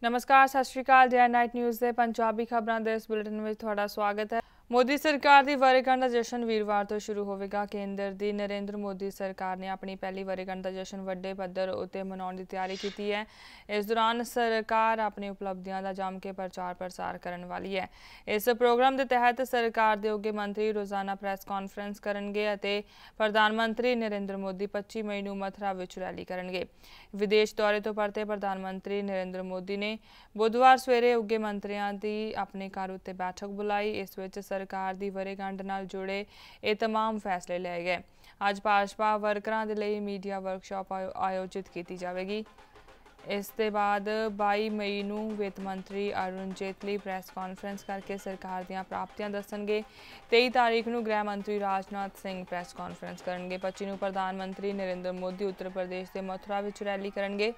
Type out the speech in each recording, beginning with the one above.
नमस्कार, सत श्री अकाल। डे एंड नाइट न्यूज़ के पंजाबी खबरों के इस बुलेटिन में तुहाडा स्वागत है। मोदी सरकार की वर्षगांठ का जश्न वीरवार तो शुरू होगा। केंद्र की नरेंद्र मोदी सरकार ने अपनी पहली वर्षगांठ का जश्न वड्डे पद्धर उत्ते मनाउण की तैयारी की है। इस दौरान सरकार अपनी उपलब्धियों का जम के प्रचार प्रसार करने वाली है। इस प्रोग्राम के तहत सरकार के उगे मंत्री रोजाना प्रैस कॉन्फ्रेंस करेंगे। प्रधानमंत्री नरेंद्र मोदी 25 मई को मथुरा विच रैली करेंगे। विदेश दौरे तो परते प्रधानमंत्री नरेंद्र मोदी ने बुधवार सवेरे उगे मंत्रियों की अपने घर उत्ते बैठक बुलाई। इस विच सरकार की वर्षगांठ नाल जुड़े ये तमाम फैसले लिए गए। अज भाजपा वर्करां दे लई मीडिया वर्कशॉप आयोजित की जाएगी। इसके बाद 22 मई को वित्त मंत्री अरुण जेटली प्रैस कॉन्फ्रेंस करके सरकार दी प्राप्तियां दसणगे। 23 तारीख को गृह मंत्री राजनाथ सिंह प्रैस कॉन्फ्रेंस करेंगे। 25 को प्रधानमंत्री नरेंद्र मोदी उत्तर प्रदेश के मथुरा विच रैली करेंगे।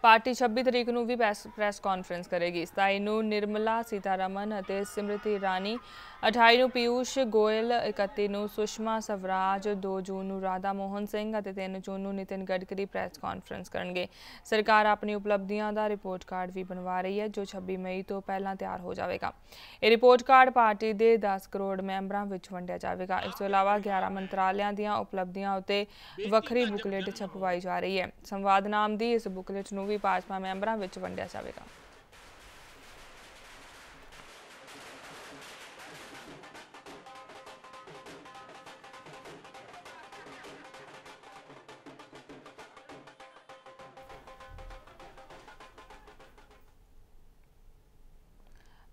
पार्टी 26 तारीख को भी प्रैस कॉन्फ्रेंस करेगी। 27 को निर्मला सीतारमन और स्मृति ईरानी, 28 को पीयूष गोयल, 31 को सुषमा स्वराज, 2 जून को राधा मोहन सिंह और 3 जून को नितिन गडकरी प्रैस कॉन्फ्रेंस करेंगे। सरकार अपनी उपलब्धियों का रिपोर्ट कार्ड भी बनवा रही है, जो 26 मई तो पहला तैयार हो जाएगा। ये रिपोर्ट कार्ड पार्टी के 10 करोड़ मैंबरों में वंडिया जाएगा। इस अलावा 11 मंत्रालयों दी उपलब्धियों उत्ते वखरी बुकलेट छपवाई जा रही है। संवाद नाम की इस बुकलेट को भी भाजपा मैंबरों में वंडिया जाएगा।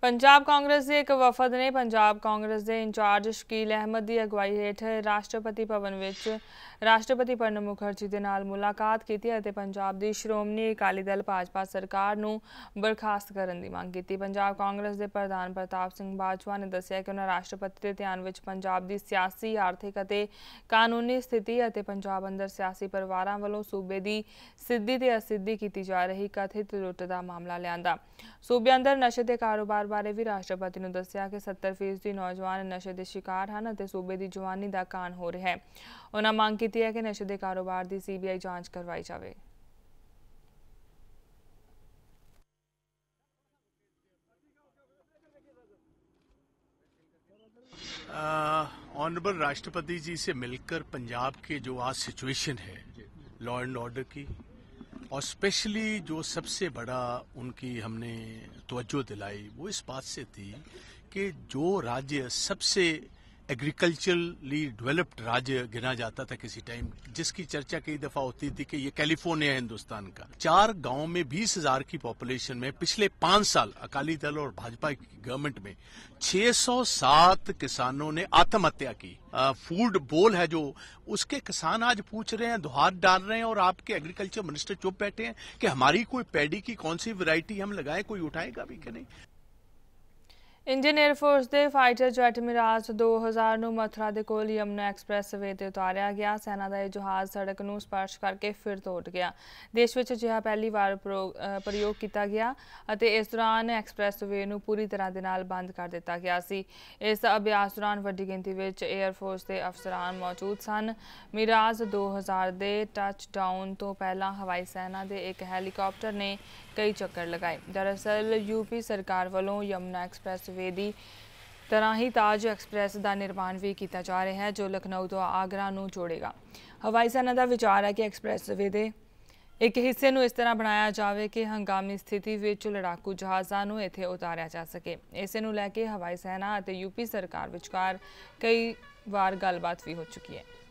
पंजाब कांग्रेस के एक वफद ने पंजाब कांग्रेस के इंचार्ज शकील अहमद की अगवाई हेठ राष्ट्रपति भवन विच राष्ट्रपति प्रणब मुखर्जी के नाल मुलाकात की और पंजाब की श्रोमणी अकाली दल भाजपा सरकार नूं बर्खास्त करने की मांग की। पंजाब कांग्रेस के प्रधान प्रताप सिंह बाजवा ने दस्सिया कि उन्होंने राष्ट्रपति के ध्यान विच पंजाब की सियासी, आर्थिक और कानूनी स्थिति और पंजाब अंदर सियासी परिवारों वालों सूबे की सीधी ते असिद्धी की जा रही कथित लुट का मामला लिया। सूबे अंदर नशे के कारोबार बारे भी राष्ट्रपति ने दस्सिया कि 70% नौजवान नशे के शिकार हैं, सूबे की जवानी का कान हो रहा है। उन्होंने मांग की है कि नशे के कारोबार की CBI जांच करवाई जाए। ऑनरेबल राष्ट्रपति जी से मिलकर पंजाब के जो आज सिचुएशन है लॉ एंड ऑर्डर की, और स्पेशली जो सबसे बड़ा उनकी हमने तवज्जो दिलाई वो इस बात से थी कि जो राज्य सबसे एग्रीकल्चरली डेवलप्ड राज्य गिना जाता था किसी टाइम, जिसकी चर्चा कई दफा होती थी कि ये कैलिफोर्निया है हिंदुस्तान का, 4 गांव में 20,000 की पॉपुलेशन में पिछले 5 साल अकाली दल और भाजपा की गवर्नमेंट में 607 किसानों ने आत्महत्या की। फूड बोल है जो उसके किसान आज पूछ रहे हैं, दुहार डाल रहे हैं, और आपके एग्रीकल्चर मिनिस्टर चुप बैठे हैं कि हमारी कोई पैडी की कौन सी वैरायटी हम लगाएं, कोई उठाएगा भी कि नहीं। इंडियन एयरफोर्स के फाइटर जेट मिराज 2000 ਨੂੰ मथुरा के कोल यमुना एक्सप्रैस वे ते उतारिया गया। सेना का यह जहाज सड़क ਨੂੰ स्पर्श करके फिर तो उठ गया। देश में अजिहा पहली बार प्रयोग किया गया और इस दौरान एक्सप्रैस वे ਨੂੰ पूरी तरह ਦੇ ਨਾਲ बंद कर दिता गया सी। इस अभ्यास दौरान वड्डी गिनती में एयरफोर्स के अफसरान मौजूद सन। मिराज 2000 के टच डाउन तो पहला हवाई सेना के एक हैलीकॉप्टर ने कई चक्कर लगाए। दरअसल यूपी सरकार वालों यमुना एक्सप्रैस वे की तरह ही ताज एक्सप्रैस का निर्माण भी किया जा रहा है, जो लखनऊ तो आगरा नूं जोड़ेगा। हवाई सेना का विचार है कि एक्सप्रैस वे के एक हिस्से नूं इस तरह बनाया जाए कि हंगामी स्थिति विच लड़ाकू जहाज़ां नूं इत्थे उतारिया जा सके। इसे नूं लैके हवाई सेना और यूपी सरकार विचकार कई बार गलबात भी हो चुकी है।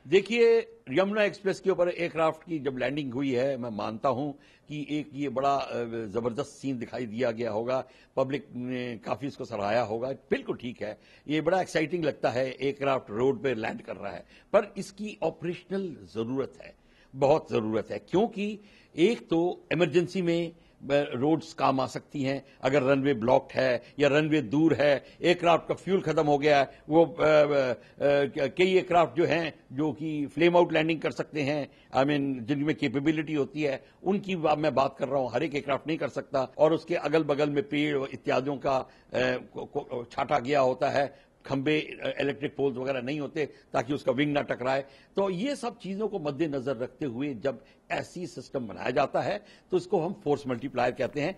देखिए, यमुना एक्सप्रेस के ऊपर एयरक्राफ्ट की जब लैंडिंग हुई है, मैं मानता हूं कि एक ये बड़ा जबरदस्त सीन दिखाई दिया गया होगा, पब्लिक ने काफी इसको सराहाया होगा। बिल्कुल ठीक है, ये बड़ा एक्साइटिंग लगता है, एयरक्राफ्ट रोड पे लैंड कर रहा है, पर इसकी ऑपरेशनल जरूरत है, बहुत जरूरत है, क्योंकि एक तो इमरजेंसी में रोड्स काम आ सकती हैं। अगर रनवे ब्लॉक्ड है या रनवे दूर है, एयरक्राफ्ट का फ्यूल खत्म हो गया है, वो कई एयरक्राफ्ट जो हैं जो कि फ्लेम आउट लैंडिंग कर सकते हैं, जिनमें कैपेबिलिटी होती है, उनकी मैं बात कर रहा हूं। हर एक एयरक्राफ्ट नहीं कर सकता, और उसके अगल बगल में पेड़ इत्यादियों का छाटा गया होता है, खंबे इलेक्ट्रिक पोल्स वगैरह नहीं होते ताकि उसका विंग ना टकराए। तो ये सब चीजों को मद्देनजर रखते हुए जब ऐसी सिस्टम बनाया जाता है तो इसको हम फोर्स मल्टीप्लायर कहते हैं।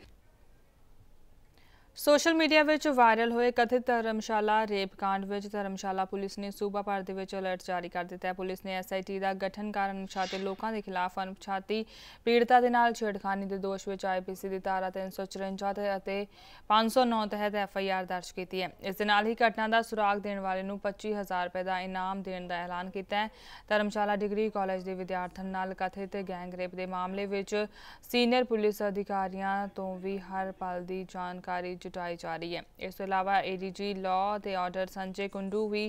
सोशल मीडिया ਵਿੱਚ ਵਾਇਰਲ ਹੋਏ ਕਥਿਤ ਧਰਮਸ਼ਾਲਾ ਰੇਪ ਕਾਂਡ ਵਿੱਚ ਧਰਮਸ਼ਾਲਾ ਪੁਲਿਸ ਨੇ ਸੂਬਾ ਭਰ ਦੇ ਵਿੱਚ ਅਲਰਟ ਜਾਰੀ ਕਰ ਦਿੱਤਾ ਹੈ। ਪੁਲਿਸ ਨੇ ਐਸਆਈਟੀ ਦਾ ਗਠਨ ਕਰਨ ਅਣਪਛਾਤੇ ਲੋਕਾਂ ਦੇ ਖਿਲਾਫ ਅਣਪਛਾਤੀ ਪੀੜਤਾ ਦੇ ਨਾਲ ਛੇੜਖਾਨੀ ਦੇ ਦੋਸ਼ ਵਿੱਚ ਆਈਪੀਸੀ ਦੀ ਧਾਰਾ 354 ਅਤੇ 509 ਤਹਿਤ ਐਫਆਈਆਰ ਦਰਜ ਕੀਤੀ ਹੈ। ਇਸ ਦੇ ਨਾਲ ਹੀ ਘਟਨਾ ਦਾ ਸੁਰਾਗ ਦੇਣ ਵਾਲੇ ਨੂੰ 25000 ਰੁਪਏ ਦਾ ਇਨਾਮ ਦੇਣ ਦਾ ਐਲਾਨ ਕੀਤਾ ਹੈ। ਧਰਮਸ਼ਾਲਾ ਡਿਗਰੀ ਕਾਲਜ ਦੇ ਵਿਦਿਆਰਥਣ ਨਾਲ ਕਥਿਤ ਗੈਂਗ ਰੇਪ ਦੇ ਮਾਮਲੇ ਵਿੱਚ ਸੀਨੀਅਰ ਪੁਲਿਸ ਅਧਿਕਾਰੀਆਂ ਤੋਂ ਵੀ ਹਰ ਪਲ ਦੀ ਜਾਣਕਾਰੀ जुटाई जा रही है। इस तो इलावा एडीजी लॉ ते ऑर्डर संजय कुंडू भी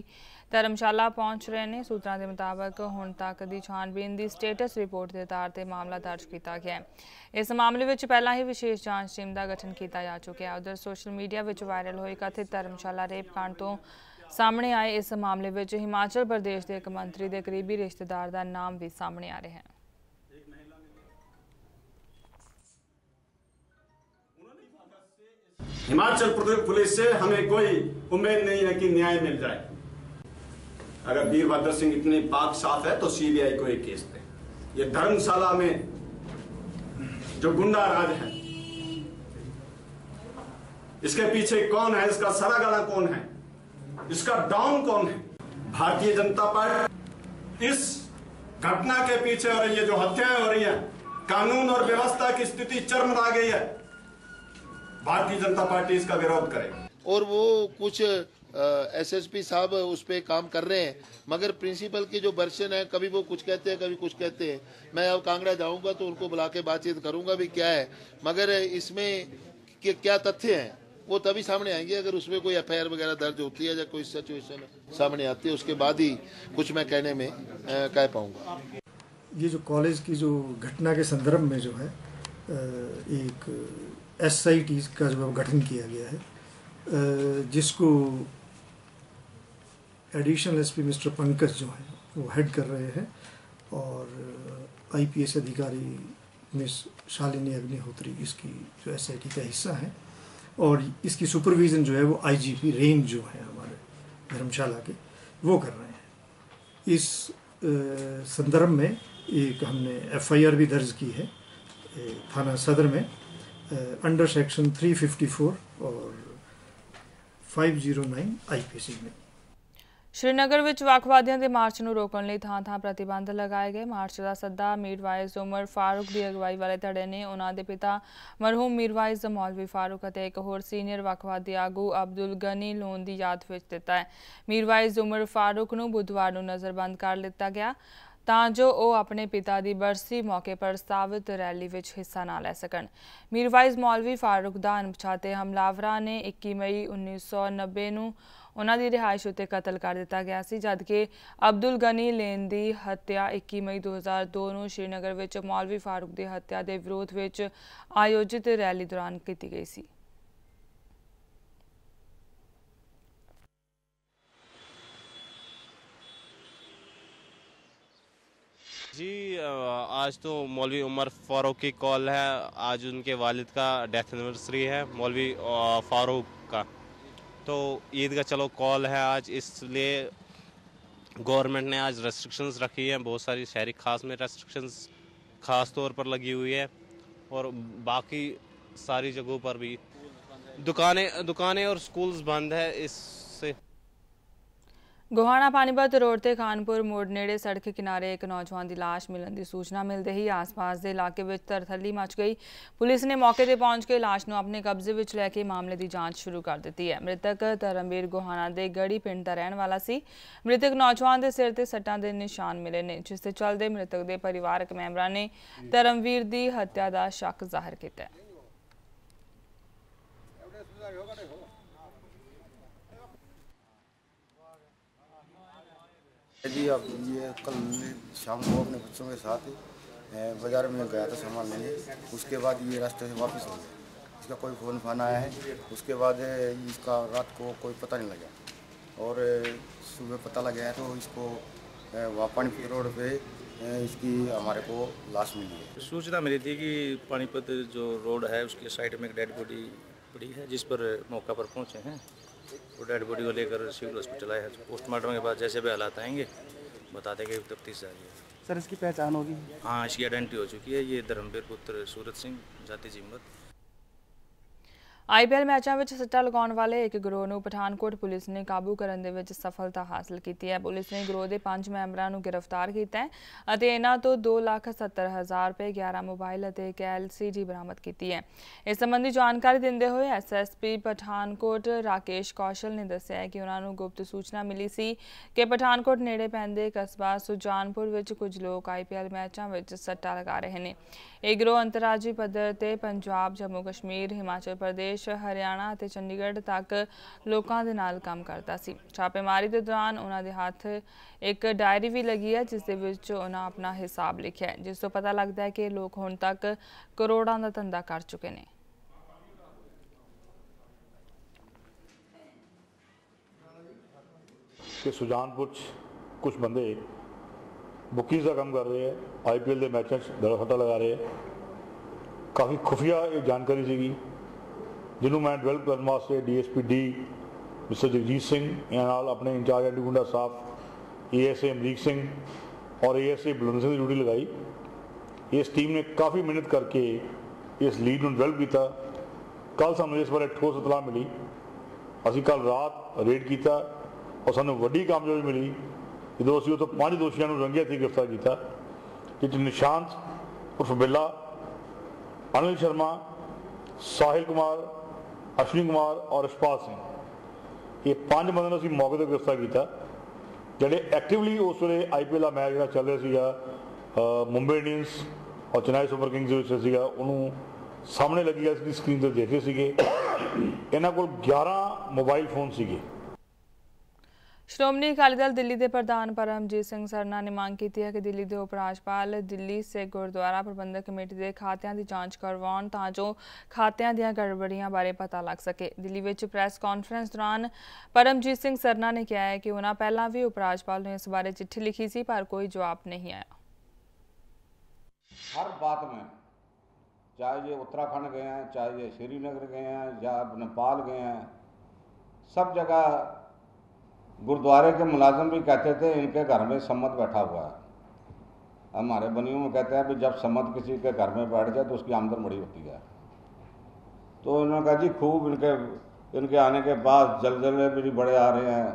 धर्मशाला पहुंच रहे हैं। सूत्रों के मुताबिक हुण तक की छानबीन की स्टेटस रिपोर्ट के आधार पर मामला दर्ज किया गया है। इस मामले में पहला ही विशेष जांच टीम का गठन किया जा चुका है। उधर सोशल मीडिया में वायरल हुए कथित धर्मशाला रेप कांड तो सामने आए इस मामले में हिमाचल प्रदेश के एक मंत्री के करीबी रिश्तेदार का नाम भी सामने आ रहा है। हिमाचल प्रदेश पुलिस से हमें कोई उम्मीद नहीं है कि न्याय मिल जाए। अगर वीरभद्र सिंह इतने पाक साफ है तो सीबीआई को एक केस दे। ये धर्मशाला में जो गुंडा राज है इसके पीछे कौन है, इसका सरागला कौन है, इसका डॉन कौन है? भारतीय जनता पार्टी इस घटना के पीछे और ये जो हत्याएं हो रही है, कानून और व्यवस्था की स्थिति चरमरा गई है, भारतीय जनता पार्टी इसका विरोध करेगी। और वो कुछ एसएसपी साहब उस पे काम कर रहे हैं, मगर प्रिंसिपल की जो वर्जन है कभी वो कुछ कहते हैं कभी कुछ कहते हैं। मैं अब कांगड़ा जाऊंगा तो उनको बुला के बातचीत करूंगा भी क्या है, मगर इसमें क्या तथ्य हैं वो तभी सामने आएंगे अगर उसमें कोई एफआईआर वगैरह दर्ज होती है या कोई सिचुएशन सामने आती है, उसके बाद ही कुछ मैं कहने में कह पाऊंगा। ये जो कॉलेज की जो घटना के संदर्भ में जो है एक एसआईटी का जो गठन किया गया है, जिसको एडिशनल एसपी मिस्टर पंकज जो है वो हेड कर रहे हैं और आईपीएस अधिकारी मिस शालिनी अग्निहोत्री इसकी जो एसआईटी का हिस्सा है और इसकी सुपरविजन जो है वो आईजीपी रेंज जो है हमारे धर्मशाला के वो कर रहे हैं। इस संदर्भ में एक हमने एफआईआर भी दर्ज की है थाना सदर में अंडर सेक्शन 354 और 509 आईपीसी में। श्रीनगर ਵਿੱਚ ਵੱਖਵਾਦੀਆਂ ਦੇ ਮਾਰਚ ਨੂੰ ਰੋਕਣ ਲਈ ਥਾਂ-ਥਾਂ ਪ੍ਰਤੀਬੰਧ ਲਗਾਏ ਗਏ। ਮਾਰਚ ਦਾ ਸੱਦਾ ਮੀਰਵਾਈਜ਼ ਉਮਰ ਫਾਰੂਕ ਦੀ ਅਗਵਾਈ ਵਾਲੇ ਧੜੇ ਨੇ ਉਹਨਾਂ ਦੇ ਪਿਤਾ ਮਰਹੂਮ ਮੀਰਵਾਈਜ਼ ਮੌਲਵੀ ਫਾਰੂਕ ਅਤੇ ਇੱਕ ਹੋਰ ਸੀਨੀਅਰ ਵੱਖਵਾਦੀ ਆਗੂ ਅਬਦੁਲ ਗਨੀ ਲੋਨ ਦੀ ਯਾਦ ਵਿੱਚ ਦਿੱਤਾ ਹੈ। ਮੀਰਵਾਈਜ਼ ਉਮਰ ਫਾਰੂਕ ਨੂੰ ਬੁੱਧਵਾਰ ਨੂੰ ਨਜ਼ਰਬੰਦ ਕਰ ਲਿੱਤਾ ਗਿਆ ਤਾਂ ਜੋ ਉਹ ਆਪਣੇ ਪਿਤਾ ਦੀ ਬਰਸੀ ਮੌਕੇ ਪ੍ਰਸਤਾਵਿਤ ਰੈਲੀ ਵਿੱਚ ਹਿੱਸਾ ਨਾ ਲੈ ਸਕਣ। ਮੀਰਵਾਈਜ਼ ਮੌਲਵੀ ਫਾਰੂਕ ਦਾ ਅਣਪਛਾਤੇ ਹਮਲਾਵਰਾਂ ਨੇ 21 ਮਈ 1990 ਨੂੰ ਉਹਨਾਂ ਦੀ ਰਿਹਾਇਸ਼ ਉੱਤੇ ਕਤਲ ਕਰ ਦਿੱਤਾ ਗਿਆ ਸੀ, ਜਦਕਿ ਅਬਦੁਲ ਗਨੀ ਲੇਨ ਦੀ ਹੱਤਿਆ 21 ਮਈ 2002 ਨੂੰ ਸ਼੍ਰੀਨਗਰ ਵਿੱਚ ਮੌਲਵੀ ਫਾਰੂਕ ਦੀ ਹੱਤਿਆ ਦੇ ਵਿਰੋਧ ਵਿੱਚ ਆਯੋਜਿਤ ਰੈਲੀ ਦੌਰਾਨ ਕੀਤੀ ਗਈ ਸੀ। जी आज तो मौलवी उमर फारूक की कॉल है। आज उनके वालिद का डेथ एनिवर्सरी है मौलवी फारूक का, तो ईद का चलो कॉल है आज, इसलिए गवर्नमेंट ने आज रेस्ट्रिक्शंस रखी हैं। बहुत सारी शहरी खास में रेस्ट्रिक्शंस ख़ास तौर पर लगी हुई है और बाकी सारी जगहों पर भी दुकानें और स्कूल्स बंद है। इससे गोहाना पानीपत रोड ते खानपुर मोड़ नेड़े सड़क किनारे एक नौजवान की लाश मिलने की सूचना मिलते ही आसपास के इलाके में तरथली मच गई। पुलिस ने मौके पर पहुंच के लाश को अपने कब्जे में लैके मामले की जांच शुरू कर दी है। मृतक धर्मवीर गोहाना के गढ़ी पिंड का रहने वाला सी। मृतक नौजवान के सिर ते सट्टां दे निशान मिले ने, जिस दे चलते मृतक के परिवारक मैंबरां ने धर्मवीर की हत्या का शक जाहिर किया। जी अब ये कल शाम को अपने बच्चों के साथ बाज़ार में गया था सामान लेने, उसके बाद ये रास्ते से वापस हो गया। इसका कोई फ़ोन फान आया है, उसके बाद इसका रात को कोई पता नहीं लगा और सुबह पता लगा है तो इसको वहाँ पानीपत रोड पे इसकी हमारे को लाश मिली है। सूचना मिली थी कि पानीपत जो रोड है उसके साइड में एक डेड बॉडी पड़ी है, जिस पर मौका पर पहुँचे हैं तो डेड बॉडी को लेकर सिविल हॉस्पिटल आया। पोस्टमार्टम के बाद जैसे भी हालात आएंगे बता देंगे, तफ्तीश जारी है। सर इसकी पहचान होगी? हाँ, इसकी आइडेंटिटी हो चुकी है। ये धर्मवीर पुत्र सूरत सिंह, जाति जिम्मत। ਆਈਪੀਐਲ ਮੈਚਾਂ ਵਿੱਚ ਸੱਟਾ ਲਗਾਉਣ ਵਾਲੇ ਇੱਕ ਗਰੋਹ ਨੂੰ ਪਠਾਨਕੋਟ ਪੁਲਿਸ ਨੇ ਕਾਬੂ ਕਰਨ ਦੇ ਵਿੱਚ ਸਫਲਤਾ ਹਾਸਲ ਕੀਤੀ ਹੈ। ਪੁਲਿਸ ਨੇ ਗਰੋਹ ਦੇ 5 ਮੈਂਬਰਾਂ ਨੂੰ ਗ੍ਰਿਫਤਾਰ ਕੀਤਾ ਹੈ ਅਤੇ ਇਹਨਾਂ ਤੋਂ 2,70,000 ਰੁਪਏ, 11 ਮੋਬਾਈਲ ਅਤੇ ਇੱਕ LCD ਬਰਾਮਦ ਕੀਤੀ ਹੈ। ਇਸ ਸੰਬੰਧੀ ਜਾਣਕਾਰੀ ਦਿੰਦੇ ਹੋਏ SSP ਪਠਾਨਕੋਟ ਰਾਕੇਸ਼ ਕੌਸ਼ਲ ਨੇ ਦੱਸਿਆ ਕਿ ਉਹਨਾਂ ਨੂੰ ਗੁਪਤ ਸੂਚਨਾ ਮਿਲੀ ਸੀ ਕਿ ਪਠਾਨਕੋਟ ਨੇੜੇ ਪੈਂਦੇ ਕਸਬਾ ਸੁਜਾਨਪੁਰ ਵਿੱਚ ਕੁਝ ਲੋਕ IPL ਮੈਚਾਂ ਵਿੱਚ ਸੱਟਾ ਲਗਾ ਰਹੇ ਨੇ। ਇਹ ਗਰੋਹ ਅੰਤਰਰਾਜੀ ਪੱਧਰ ਤੇ ਪੰਜਾਬ, ਜੰਮੂ ਕਸ਼ਮੀਰ, ਹਿਮਾਚਲ ਪ੍ਰਦੇਸ਼, ਹਰਿਆਣਾ ਅਤੇ ਚੰਡੀਗੜ੍ਹ ਤੱਕ ਲੋਕਾਂ ਦੇ ਨਾਲ ਕੰਮ ਕਰਦਾ ਸੀ। ਛਾਪੇਮਾਰੀ ਦੇ ਦੌਰਾਨ ਉਹਨਾਂ ਦੇ ਹੱਥ ਇੱਕ ਡਾਇਰੀ ਵੀ ਲੱਗੀ ਹੈ ਜਿਸ ਦੇ ਵਿੱਚ ਉਹਨਾਂ ਆਪਣਾ ਹਿਸਾਬ ਲਿਖਿਆ ਹੈ, ਜਿਸ ਤੋਂ ਪਤਾ ਲੱਗਦਾ ਹੈ ਕਿ ਲੋਕ ਹੁਣ ਤੱਕ ਕਰੋੜਾਂ ਦਾ ਧੰਦਾ ਕਰ ਚੁੱਕੇ ਨੇ। कि सुजानपुर कुछ बंदे बुकीज़ का काम कर रहे हैं, IPL के मैचों दड़ा सट्टा लगा रहे हैं। काफ़ी खुफिया जानकारी सी जिन्होंने मैं डिवेलप करने वास्ते DSP D mister Jagjit Singh नाल अपने इंचार्ज एंटी गुंडा साहब ASA अमरीक सिंह और ASA बुलंद सिंह की ड्यूटी लगाई। इस टीम ने काफ़ी मेहनत करके इस लीड में डिवेलप किया। कल सानू इस बारे ठोस इतलाह मिली, असी कल रात रेड किया और सानू वड्डी कामयाबी मिली जो असी उस 5 दोषियों को रंगे हथी गिरफ्तार किया, जिस निशांत उर्फ बिल्ला, अनिल शर्मा, साहिल कुमार, अश्विनी कुमार और यशपाल सिंह, ये 5 बंदों असी मौके पर गिरफ्तार किया जोड़े एक्टिवली उस वे IPL का मैच जो चल रहा है मुंबई इंडियंस और चेन्नई सुपर किंग्स उन्होंने सामने लगी इसकी स्क्रीन पर देख रहे थे। इन्होंने को 11 मोबाइल फोन से। ਸ਼੍ਰੋਮਣੀ ਅਕਾਲੀ ਦਲ ਦਿੱਲੀ ਦੇ ਪ੍ਰਧਾਨ ਪਰਮਜੀਤ ਸਿੰਘ ਸਰਨਾ ਨੇ ਮੰਗ ਕੀਤੀ ਹੈ ਕਿ ਦਿੱਲੀ ਦੇ ਉਪ ਰਾਜਪਾਲ ਦਿੱਲੀ ਸਿੱਖ ਗੁਰਦੁਆਰਾ ਪ੍ਰਬੰਧਕ ਕਮੇਟੀ ਦੇ ਖਾਤਿਆਂ ਦੀ ਜਾਂਚ ਕਰਵਾਉਣ ਤਾਂ ਜੋ ਖਾਤਿਆਂ ਦੀਆਂ ਗੜਬੜੀਆਂ ਬਾਰੇ ਪਤਾ ਲੱਗ ਸਕੇ। ਦਿੱਲੀ ਵਿੱਚ ਪ੍ਰੈਸ ਕਾਨਫਰੰਸ ਦੌਰਾਨ ਪਰਮਜੀਤ ਸਿੰਘ ਸਰਨਾ ਨੇ ਕਿਹਾ ਹੈ ਕਿ ਉਹਨਾਂ ਪਹਿਲਾਂ ਵੀ ਉਪ ਰਾਜਪਾਲ ਨੂੰ ਇਸ ਬਾਰੇ ਚਿੱਠੀ ਲਿਖੀ ਸੀ ਪਰ ਕੋਈ ਜਵਾਬ ਨਹੀਂ ਆਇਆ। हर बात में, चाहे ये उत्तराखंड गए हैं, चाहे ये श्रीनगर गए हैं या नेपाल गए हैं, सब जगह गुरुद्वारे के मुलाजिम भी कहते थे इनके घर में सम्मत बैठा हुआ है। हमारे बनियों में कहते हैं कि जब सम्मत किसी के घर में बैठ जाए तो उसकी आमदन बड़ी होती है। तो उन्होंने कहा जी खूब इनके आने के बाद जलजले भी बड़े आ रहे हैं,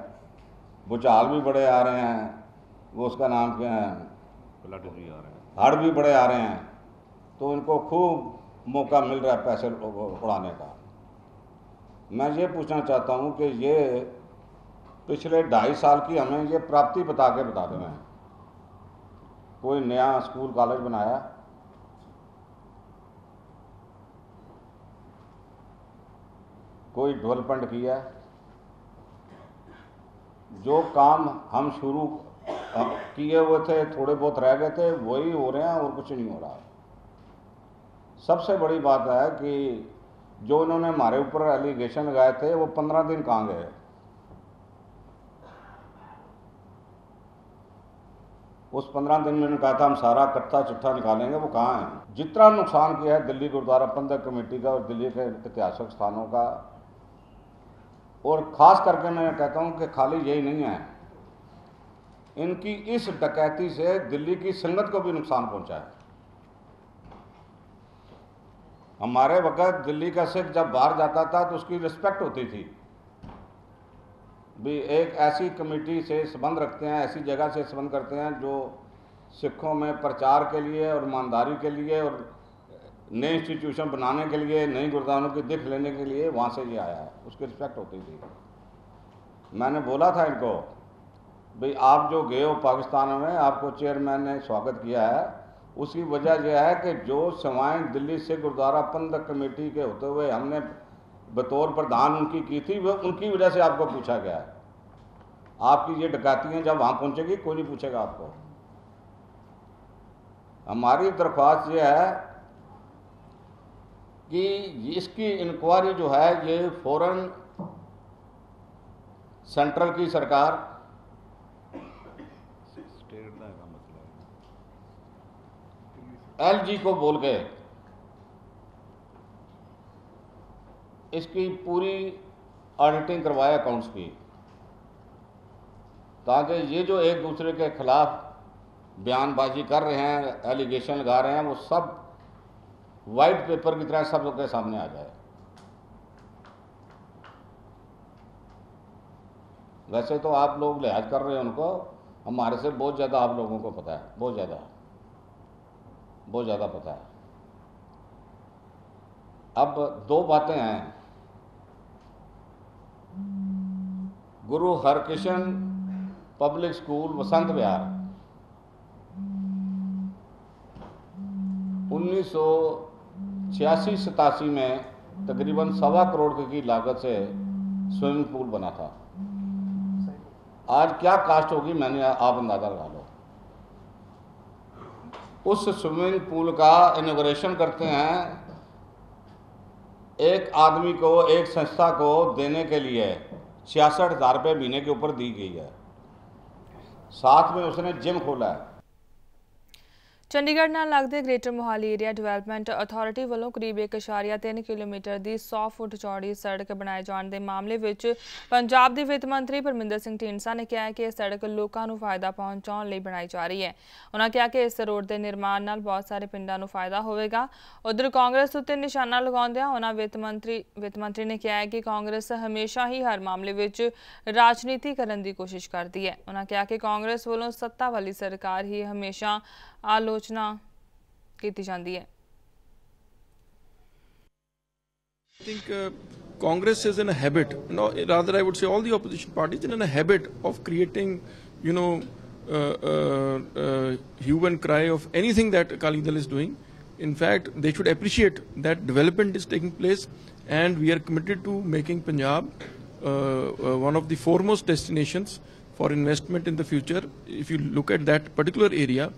भूचाल भी बड़े आ रहे हैं, वो उसका नाम क्या है, फ्लड भी आ रहे हैं, हड़ भी बड़े आ रहे हैं। तो इनको खूब मौका मिल रहा है पैसे उड़ाने का। मैं ये पूछना चाहता हूँ कि ये पिछले 2.5 साल की हमें ये प्राप्ति बता देना है। कोई नया स्कूल कॉलेज बनाया, कोई डेवलपमेंट किया, जो काम हम शुरू किए हुए थे थोड़े बहुत रह गए थे वही हो रहे हैं और कुछ नहीं हो रहा। सबसे बड़ी बात है कि जो इन्होंने हमारे ऊपर एलिगेशन लगाए थे वो 15 दिन कहाँ गए। उस 15 दिन में कहा था हम सारा कट्टा चिट्ठा निकालेंगे, वो कहाँ है। जितना नुकसान किया है दिल्ली गुरुद्वारा प्रबंधक कमेटी का और दिल्ली के ऐतिहासिक स्थानों का, और ख़ास करके मैं कहता हूँ कि खाली यही नहीं है, इनकी इस डकैती से दिल्ली की संगत को भी नुकसान पहुँचा है। हमारे वक्त दिल्ली का सिख जब बाहर जाता था तो उसकी रिस्पेक्ट होती थी भी एक ऐसी कमेटी से संबंध रखते हैं, ऐसी जगह से संबंध करते हैं जो सिखों में प्रचार के लिए और ईमानदारी के लिए और नए इंस्टीट्यूशन बनाने के लिए, नई गुरुद्वारों की दिख लेने के लिए वहाँ से ये आया है, उसकी रिस्पेक्ट होती थी। मैंने बोला था इनको भाई आप जो गए हो पाकिस्तान में, आपको चेयरमैन ने स्वागत किया है, उसकी वजह यह है कि जो सेवाएँ दिल्ली से गुरुद्वारा प्रबंधक कमेटी के होते हुए हमने बतौर प्रधान उनकी की थी, वो उनकी वजह से आपको पूछा गया है। आपकी ये डकैतियाँ जब वहाँ पहुँचेगी कोई नहीं पूछेगा आपको। हमारी दरख्वास्त ये है कि इसकी इंक्वायरी जो है ये फौरन सेंट्रल की सरकार, LG को बोल के इसकी पूरी ऑडिटिंग करवाए अकाउंट्स की, ताकि ये जो एक दूसरे के खिलाफ बयानबाजी कर रहे हैं, एलिगेशन लगा रहे हैं, वो सब वाइट पेपर की तरह सब के सामने आ जाए। वैसे तो आप लोग लिहाज कर रहे हैं उनको, हमारे से बहुत ज़्यादा आप लोगों को पता है, बहुत ज़्यादा पता है। अब दो बातें हैं। गुरु हरकृष्ण पब्लिक स्कूल वसंत विहार 1986-87 में तकरीबन 1.25 करोड़ की लागत से स्विमिंग पूल बना था। आज क्या कास्ट होगी मैंने आप अंदाजा लगा लो। उस स्विमिंग पूल का इनॉग्रेशन करते हैं एक आदमी को, एक संस्था को देने के लिए 66,000 रुपये महीने के ऊपर दी गई है। साथ में उसने जिम खोला है। चंडीगढ़ नाल लगदे greater Mohali area development authority वालों करीब 1.3 किलोमीटर की 100 फुट चौड़ी सड़क बनाए जाने के मामले में पंजाब के वित्त मंत्री परमिंदर सिंह ढींडसा ने कहा कि यह सड़क लोगों को फायदा पहुंचाने लिए बनाई जा रही है। उन्होंने कहा कि इस रोड के निर्माण नाल बहुत सारे पिंडों को फायदा होगा। उधर कांग्रेस उत्ते निशाना लगाउंदियां उन्होंने वित्त मंत्री ने कहा कि कांग्रेस हमेशा ही हर मामले में राजनीति करने की कोशिश करती है। उन्होंने कहा कि कांग्रेस वालों सत्ता वाली सरकार ही हमेशा आलोचना की जाती है। I think Congress is in a habit, no, rather I would say all the opposition parties are in a habit of creating, hue and cry of anything that Akali Dal is doing. In fact, they should appreciate that development is taking place, and we are committed to making Punjab one of the foremost destinations for investment in the future. If you look at that particular area,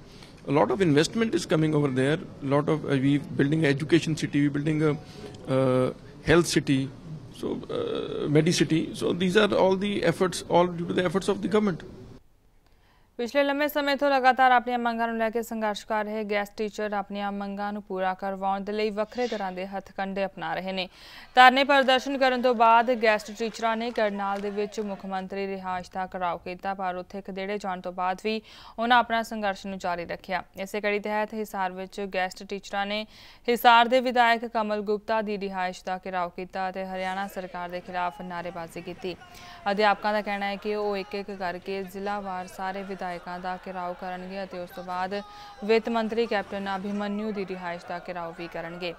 a lot of investment is coming over there. A lot of we building an education city, we building a health city, so Medicity. So these are all the efforts, all due to the efforts of the government. पिछले लंबे समय तो लगातार अपन मंगां नूं लैके संघर्ष कर रहे गैस टीचर अपन मंगां नूं पूरा करवाउण दे लई वखरे तरह के हथकंडे अपना रहे हैं। धरने प्रदर्शन करने तो बाद गैस टीचरां ने करनाल दे विच मुख्यमंत्री रिहाइश का घिराव किया, पर उत्थे खदेड़े जाने तो बाद भी उन्होंने अपना संघर्ष नूं जारी रखिया। इस कड़ी तहत हिसार विच गैस टीचरां ने हिसार के विधायक कमल गुप्ता की रिहाइश का घिराव किया, हरियाणा सरकार के खिलाफ नारेबाजी की। अध्यापकों का कहना है कि वो एक एक करके जिलावार सारे विधायकों का घिराव करेंगे, उस तो बाद वित्त मंत्री कैप्टन अभिमन्यु की रिहाइश का घिराव भी करेंगे।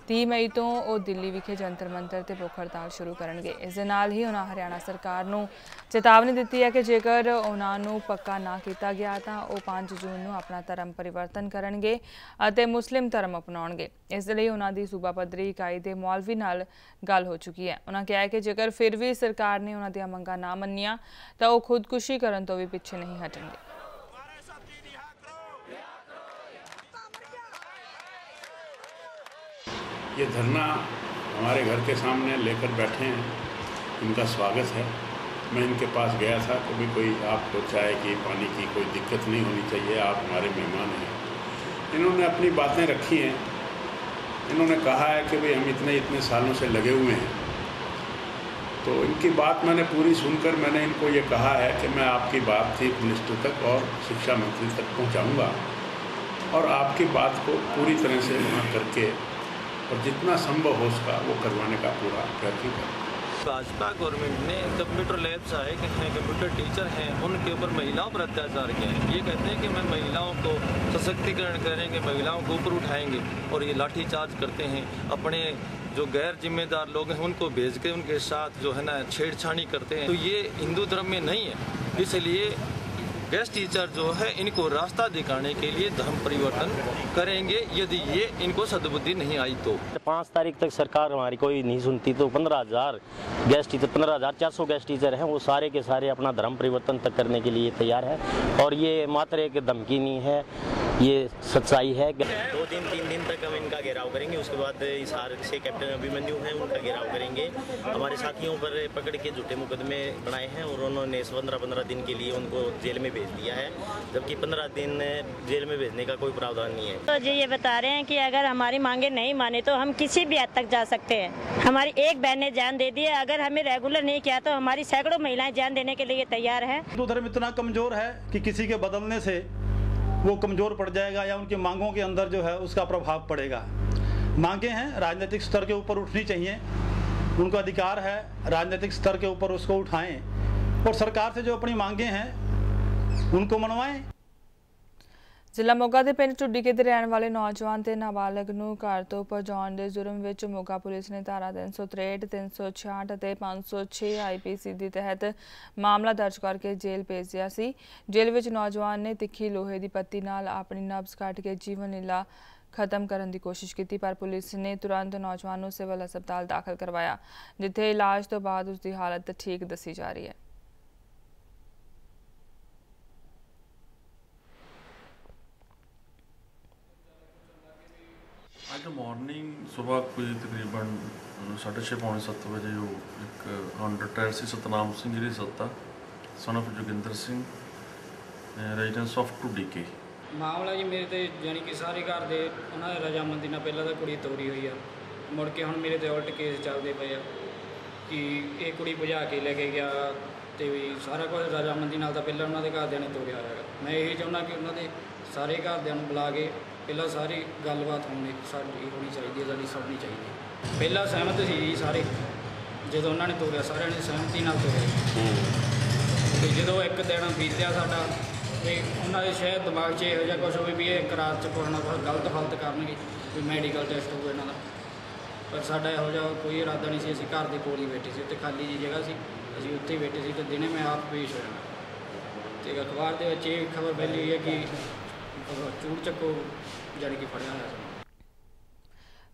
30 मई तो वो दिल्ली विखे जंतर मंतर ते भुख हड़ताल शुरू करेंगे। इस दे नाल ही उन्होंने हरियाणा सरकार नूं चेतावनी दी है कि जेकर उन्होंने पक्का ना किया गया तो वो 5 जून नूं अपना धर्म परिवर्तन करेंगे और मुस्लिम धर्म अपनाउणगे। इसलिए उन्होंने सूबा पद्धरी इकाई के मौलवी नाल गल हो चुकी है। उन्होंने कहा कि जेकर फिर भी सरकार ने उन्होंने मंगां ना मन्नियां तो वो खुदकुशी करने तो भी पिछे नहीं हटेंगे। ये धरना हमारे घर के सामने लेकर बैठे हैं, इनका स्वागत है। मैं इनके पास गया था, कभी कोई आपको चाय की पानी की कोई दिक्कत नहीं होनी चाहिए, आप हमारे मेहमान हैं। इन्होंने अपनी बातें रखी हैं। इन्होंने कहा है कि भाई हम इतने सालों से लगे हुए हैं, तो इनकी बात मैंने पूरी सुनकर मैंने इनको ये कहा है कि मैं आपकी बात चीफ मिनिस्टर तक और शिक्षा मंत्री तक पहुंचाऊंगा और आपकी बात को पूरी तरह से वहाँ करके और जितना संभव हो उसका वो करवाने का पूरा प्रयत्न करें। भाजपा गवर्नमेंट ने कंप्यूटर लैब्स आए कि कंप्यूटर टीचर हैं, उनके ऊपर महिलाओं पर अत्याचार किया है। ये कहते हैं कि मैं महिलाओं को सशक्तिकरण करेंगे, महिलाओं को ऊपर उठाएंगे, और ये लाठीचार्ज करते हैं। अपने जो गैर जिम्मेदार लोग हैं उनको भेज के उनके साथ जो है ना छेड़छाड़ी करते हैं। तो ये हिंदू धर्म में नहीं है। इसलिए गेस्ट टीचर जो है इनको रास्ता दिखाने के लिए धर्म परिवर्तन करेंगे, यदि ये इनको सद्बुद्धि नहीं आई तो। 5 तारीख तक सरकार हमारी कोई नहीं सुनती तो 15,000 गेस्ट टीचर 15,400 गेस्ट टीचर हैं, वो सारे के सारे अपना धर्म परिवर्तन तक करने के लिए तैयार है। और ये मात्र एक धमकी नहीं है, ये सच्चाई है। 2-3 दिन तक हम इनका घेराव करेंगे, उसके बाद हिसार से कैप्टन अभिमन्यु हैं उनका घेराव करेंगे। हमारे साथियों पर पकड़ के झूठे मुकदमे बनाए हैं और उन्होंने 15 दिन के लिए उनको जेल में भेज दिया है, जबकि 15 दिन जेल में भेजने का कोई प्रावधान नहीं है। तो जी ये बता रहे हैं कि अगर हमारी मांगे नहीं माने तो हम किसी भी हद तक जा सकते हैं। हमारी एक बहन ने जान दे दी है, अगर हमें रेगुलर नहीं किया तो हमारी सैकड़ों महिलाएं जान देने के लिए तैयार हैं। हिंदू धर्म इतना कमजोर है कि किसी के बदलने से वो कमजोर पड़ जाएगा या उनकी मांगों के अंदर जो है उसका प्रभाव पड़ेगा। मांगे हैं राजनीतिक स्तर के ऊपर उठनी चाहिए, उनको अधिकार है राजनीतिक स्तर के ऊपर उसको उठाएं और सरकार से जो अपनी मांगे हैं उनको मनवाएं। ਜ਼ਿਲ੍ਹਾ ਮੋਗਾ ਦੇ ਪਿੰਡ ਢੁੱਡੀਕੇ ਦੇ ਰਹਿਣ ਵਾਲੇ ਨੌਜਵਾਨ ਤੇ ਨਾਬਾਲਗ ਨੂੰ ਘਰ ਤੋਂ ਭਜਾਉਣ ਦੇ ਜੁਰਮ ਵਿੱਚ ਮੋਗਾ ਪੁਲਿਸ ਨੇ ਧਾਰਾ 363, 366 ਅਤੇ 506 IPC ਦੇ ਤਹਿਤ ਮਾਮਲਾ ਦਰਜ ਕਰਕੇ ਜੇਲ੍ਹ ਭੇਜ ਦਿਆ ਸੀ। ਜੇਲ੍ਹ ਵਿੱਚ ਨੌਜਵਾਨ ਨੇ ਤਿੱਖੀ ਲੋਹੇ ਦੀ ਪੱਤੀ ਨਾਲ ਆਪਣੀ ਨਬਜ਼ ਕੱਟ ਕੇ ਜੀਵਨ ਲੀਲਾ ਖਤਮ ਕਰਨ ਦੀ ਕੋਸ਼ਿਸ਼ ਕੀਤੀ, ਪਰ ਪੁਲਿਸ ਨੇ ਤੁਰੰਤ ਨੌਜਵਾਨ ਨੂੰ ਸਿਵਲ ਹਸਪਤਾਲ ਦਾਖਲ ਕਰਵਾਇਆ, ਜਿੱਥੇ ਇਲਾਜ ਤੋਂ ਬਾਅਦ ਉਸ ਦੀ ਹਾਲਤ ਠੀਕ ਦੱਸੀ ਜਾ ਰਹੀ ਹੈ। ਅੱਜ ਮਾਰਨਿੰਗ ਸਵੇਰ ਕੋਈ ਤਕਰੀਬਨ 6:30-7 ਵਜੇ ਜੋ ਇੱਕ ਅਨਰਿਟਾਇਰਡ ਸੀ Satnam Singh ji Satta son of Joginder Singh residence of Dhudike. ਮਾਮਲਾ ਜੀ ਮੇਰੇ ਤੇ ਜਾਨੀ ਕਿ ਸਾਰੇ ਘਰ ਦੇ ਉਹਨਾਂ ਦੇ ਰਜਾਮੰਦੀ ਨਾਲ ਪਹਿਲਾਂ ਤਾਂ ਕੁੜੀ ਤੋਰੀ ਹੋਈ ਆ, ਮੁੜ ਕੇ ਹੁਣ ਮੇਰੇ ਤੇ ਉਲਟ ਕੇਸ ਚੱਲਦੇ ਪਏ ਆ ਕਿ ਇਹ ਕੁੜੀ ਭਜਾ ਕੇ ਲੈ ਕੇ ਗਿਆ ਤੇ ਵੀ ਸਾਰਾ ਕੁਝ ਰਜਾਮੰਦੀ ਨਾਲ ਤਾਂ ਪਹਿਲਾਂ ਉਹਨਾਂ ਦੇ ਘਰਦਿਆਂ ਨੇ ਤੋਰਿਆ ਹੋਇਆ। ਮੈਂ ਇਹੀ ਚਾਹੁੰਦਾ ਕਿ ਉਹਨਾਂ ਦੇ ਸਾਰੇ ਘਰਦਿਆਂ ਨੂੰ ਬੁਲਾ ਕੇ ਪਹਿਲਾਂ ਸਾਰੀ ਗੱਲਬਾਤ ਸਾਡੀ ਹੋਣੀ ਚਾਹੀਦੀ ਹੈ, ਸਾਡੀ ਸੁਣਨੀ ਚਾਹੀਦੀ ਹੈ। ਪਹਿਲਾਂ ਸਹਿਮਤ ਸੀ ਜੀ ਸਾਰੇ, ਜਦੋਂ ਉਹਨਾਂ ਨੇ ਤੋਰਿਆ ਸਾਰਿਆਂ ਨੇ ਸਹਿਮਤੀ ਨਾਲ ਤੋਰਿਆ ਤੇ ਜਦੋਂ ਇੱਕ ਦਿਨ ਬੀਤਿਆ ਸਾਡਾ ਤੇ ਉਹਨਾਂ ਦੇ ਸ਼ਾਇਦ ਦਿਮਾਗ 'ਚ ਇਹੋ ਜਿਹਾ ਕੁਛ ਹੋਵੇ ਵੀ ਇਹ ਕਰਾਰ 'ਚ ਕੁਛ ਨਾ ਕੁਛ ਗਲਤ ਫਲਤ ਕਰਨਗੇ, ਵੀ ਮੈਡੀਕਲ ਟੈਸਟ ਹੋਊਗਾ ਇਹਨਾਂ ਦਾ, ਪਰ ਸਾਡਾ ਇਹੋ ਜਿਹਾ ਕੋਈ ਇਰਾਦਾ ਨਹੀਂ ਸੀ। ਅਸੀਂ ਘਰ ਦੇ ਕੋਲ ਹੀ ਬੈਠੇ ਸੀ, ਉੱਥੇ ਖਾਲੀ ਜੀ ਜਗ੍ਹਾ ਸੀ, ਅਸੀਂ ਉੱਥੇ ਹੀ ਬੈਠੇ ਸੀ ਤੇ ਦਿਨੇ ਮੈਂ ਆਪ ਪੇਸ਼ ਹੋਇਆ ਤੇ ਅਖਬਾਰ ਦੇ ਵਿੱਚ ਇਹ ਖਬਰ ਫੈਲੀ ਹੋਈ ਹੈ ਕਿ ਚੂੜ ਚੱਕੋ ਜਾਣੀ ਕਿ ਫੜਿਆ ਹੋਇਆ ਸੀ।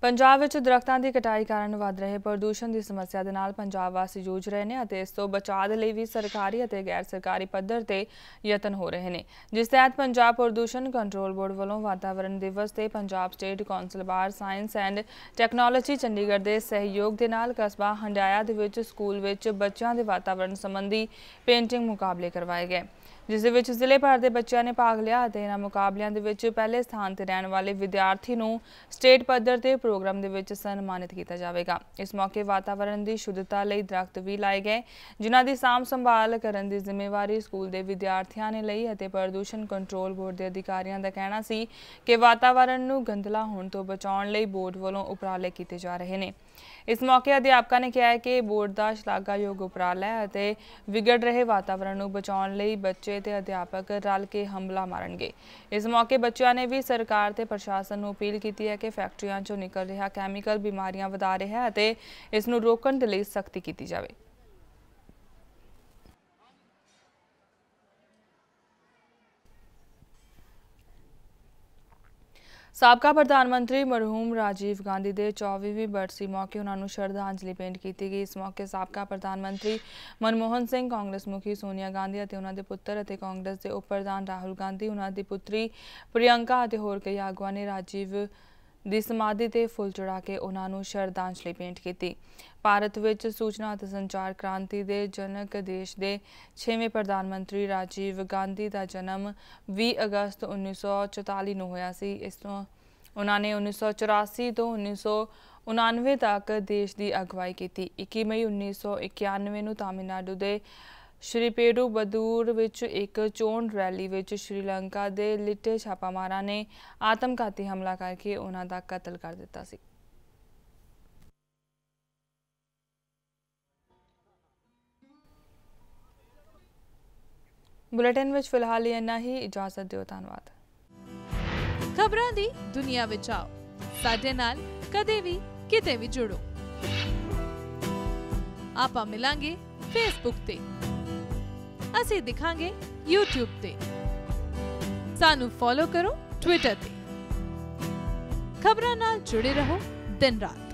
ਪੰਜਾਬ ਵਿੱਚ ਦਰੱਖਤਾਂ ਦੀ ਕਟਾਈ ਕਾਰਨ ਵੱਧ ਰਹੇ ਪ੍ਰਦੂਸ਼ਣ ਦੀ ਸਮੱਸਿਆ ਦੇ ਨਾਲ ਪੰਜਾਬ ਵਾਸੀ ਜੂਝ ਰਹੇ ਨੇ ਅਤੇ ਇਸ ਤੋਂ ਬਚਾਅ ਦੇ ਲਈ ਵੀ ਸਰਕਾਰੀ ਅਤੇ ਗੈਰ ਸਰਕਾਰੀ ਪੱਧਰ ਤੇ ਯਤਨ ਹੋ ਰਹੇ ਨੇ, ਜਿਸ ਤਹਿਤ ਪੰਜਾਬ ਪ੍ਰਦੂਸ਼ਣ ਕੰਟਰੋਲ ਬੋਰਡ ਵੱਲੋਂ ਵਾਤਾਵਰਣ ਦਿਵਸ ਤੇ Punjab state council bar science and technology Chandigarh ਦੇ ਸਹਿਯੋਗ ਦੇ ਨਾਲ ਕਸਬਾ ਹੰਡਾਇਆ ਦੇ ਵਿੱਚ ਸਕੂਲ ਵਿੱਚ ਬੱਚਿਆਂ ਦੇ ਵਾਤਾਵਰਣ ਸੰਬੰਧੀ ਪੇਂਟਿੰਗ ਮੁਕਾਬਲੇ ਕਰਵਾਏ ਗਏ, ਜਿਸ ਦੇ ਵਿੱਚ ਜ਼ਿਲ੍ਹੇ ਭਰ ਦੇ ਬੱਚਿਆਂ ਨੇ ਭਾਗ ਲਿਆ ਅਤੇ ਇਹਨਾਂ ਮੁਕਾਬਲਿਆਂ ਦੇ ਵਿੱਚ ਪਹਿਲੇ ਸਥਾਨ ਤੇ ਰਹਿਣ ਵਾਲੇ ਵਿਦਿਆਰਥੀ ਨੂੰ ਸਟੇਟ ਪੱਧਰ ਤੇ ਪ੍ਰੋਗਰਾਮ ਦੇ ਵਿੱਚ ਸਨਮਾਨਿਤ ਕੀਤਾ ਜਾਵੇਗਾ। ਇਸ ਮੌਕੇ ਵਾਤਾਵਰਣ ਦੀ ਸ਼ੁੱਧਤਾ ਲਈ ਦਰਖਤ ਵੀ ਲਾਏ ਗਏ, ਜਿਨ੍ਹਾਂ ਦੀ ਸਾਂਭ ਸੰਭਾਲ ਕਰਨ ਦੀ ਜ਼ਿੰਮੇਵਾਰੀ ਸਕੂਲ ਦੇ ਵਿਦਿਆਰਥੀਆਂ ਨੇ ਲਈ ਅਤੇ ਪ੍ਰਦੂਸ਼ਣ ਕੰਟਰੋਲ ਬੋਰਡ ਦੇ ਅਧਿਕਾਰੀਆਂ ਦਾ ਕਹਿਣਾ ਸੀ ਕਿ ਵਾਤਾਵਰਣ ਨੂੰ ਗੰਦਲਾ ਹੋਣ ਤੋਂ ਬਚਾਉਣ ਲਈ ਬੋਰਡ ਵੱਲੋਂ ਉਪਰਾਲੇ ਕੀਤੇ ਜਾ ਰਹੇ ਨੇ। ਇਸ ਮੌਕੇ ਅਧਿਆਪਕਾਂ ਨੇ ਕਿਹਾ ਕਿ ਬੋਰਡ ਦਾ ਸ਼ਲਾਘਾਯੋਗ ਉਪਰਾਲਾ ਹੈ ਅਤੇ ਵਿਗੜ ਰਹੇ ਵਾਤਾਵਰਣ ਨੂੰ ਬਚਾਉਣ ਲਈ ਬੱਚੇ ਤੇ ਅਧਿਆਪਕ ਰਲ ਕੇ ਹਮਲਾ ਮਾਰਨਗੇ। ਇਸ ਮੌਕੇ ਬੱਚਿਆਂ ਨੇ ਵੀ ਸਰਕਾਰ ਤੇ ਪ੍ਰਸ਼ਾਸਨ ਨੂੰ ਅਪੀਲ ਕੀਤੀ ਹੈ ਕਿ ਫੈਕਟਰੀਆਂ 'ਚੋਂ ਨਿਕਲ ਰਿਹਾ ਕੈਮੀਕਲ ਬਿਮਾਰੀਆਂ ਵਧਾ ਰਿਹਾ ਹੈ ਅਤੇ ਇਸ ਨੂੰ ਰੋਕਣ ਦੇ ਲਈ ਸਖਤੀ ਕੀਤੀ ਜਾਵੇ। ਸਾਬਕਾ ਪ੍ਰਧਾਨ ਮੰਤਰੀ ਮਰਹੂਮ ਰਾਜੀਵ ਗਾਂਧੀ ਦੇ 24ਵੀਂ ਬਰਸੀ ਮੌਕੇ ਉਹਨਾਂ ਨੂੰ ਸ਼ਰਧਾਂਜਲੀ ਭੇਂਟ ਕੀਤੀ ਗਈ। ਇਸ ਮੌਕੇ ਸਾਬਕਾ ਪ੍ਰਧਾਨ ਮੰਤਰੀ ਮਨਮੋਹਨ ਸਿੰਘ, ਕਾਂਗਰਸ ਮੁਖੀ ਸੋਨੀਆ ਗਾਂਧੀ ਅਤੇ ਉਹਨਾਂ ਦੇ ਪੁੱਤਰ ਅਤੇ ਕਾਂਗਰਸ ਦੇ ਉਪ ਪ੍ਰਧਾਨ ਰਾਹੁਲ ਗਾਂਧੀ, ਉਹਨਾਂ ਦੀ ਪੁੱਤਰੀ ਪ੍ਰਿਯੰਕਾ ਅਤੇ ਹੋਰ ਕਈ ਆਗੂਆਂ ਨੇ ਰਾਜੀਵ ਦੀ ਸਮਾਧੀ ਤੇ ਫੁੱਲ ਚੜਾ ਕੇ ਉਹਨਾਂ ਨੂੰ ਸ਼ਰਧਾਂਜਲੀ ਭੇਂਟ ਕੀਤੀ। ਭਾਰਤ ਵਿੱਚ ਸੂਚਨਾ ਅਤੇ ਸੰਚਾਰ ਕ੍ਰਾਂਤੀ ਦੇ ਜਨਕ ਦੇਸ਼ ਦੇ 6ਵੇਂ ਪ੍ਰਧਾਨ ਮੰਤਰੀ ਰਾਜੀਵ ਗਾਂਧੀ ਦਾ ਜਨਮ 20 ਅਗਸਤ 1944 ਨੂੰ ਹੋਇਆ ਸੀ। ਇਸ ਤੋਂ ਉਹਨਾਂ ਨੇ 1984 ਤੋਂ 1999 ਤੱਕ ਦੇਸ਼ ਦੀ ਅਗਵਾਈ ਕੀਤੀ। 21 ਮਈ 1991 ਨੂੰ ਤਾਮਿਲਨਾਡੂ ਦੇ ਸ਼੍ਰੀ ਪੇਰੂਬਦੂਰ ਵਿੱਚ ਇੱਕ ਚੋਣ ਰੈਲੀ ਵਿੱਚ ਸ਼੍ਰੀਲੰਕਾ ਦੇ ਲਿਟੇ ਛਾਪਾਮਾਰਾਂ ਨੇ ਆਤਮਘਾਤੀ ਹਮਲਾ ਕਰਕੇ ਉਹਨਾਂ ਦਾ ਕਤਲ ਕਰ ਦਿੱਤਾ ਸੀ। ਬੁਲੇਟਿਨ ਵਿੱਚ ਫਿਲਹਾਲ ਇੰਨਾ ਹੀ। ਇਜਾਜ਼ਤ ਦਿਓ। ਧੰਨਵਾਦ। ਖਬਰਾਂ ਦੀ ਦੁਨੀਆ ਵਿੱਚ ਆਓ, ਸਾਡੇ ਨਾਲ ਕਦੇ ਵੀ ਕਿਤੇ ਵੀ ਜੁੜੋ। ਆਪਾਂ ਮਿਲਾਂਗੇ ਫੇਸਬੁੱਕ ਤੇ, ਅਸੀਂ ਦਿਖਾਂਗੇ YouTube ਤੇ, ਸਾਨੂੰ ਫੋਲੋ ਕਰੋ ਟਵਿੱਟਰ ਤੇ। ਖਬਰਾਂ ਨਾਲ ਜੁੜੇ ਰਹੋ ਦਿਨ ਰਾਤ।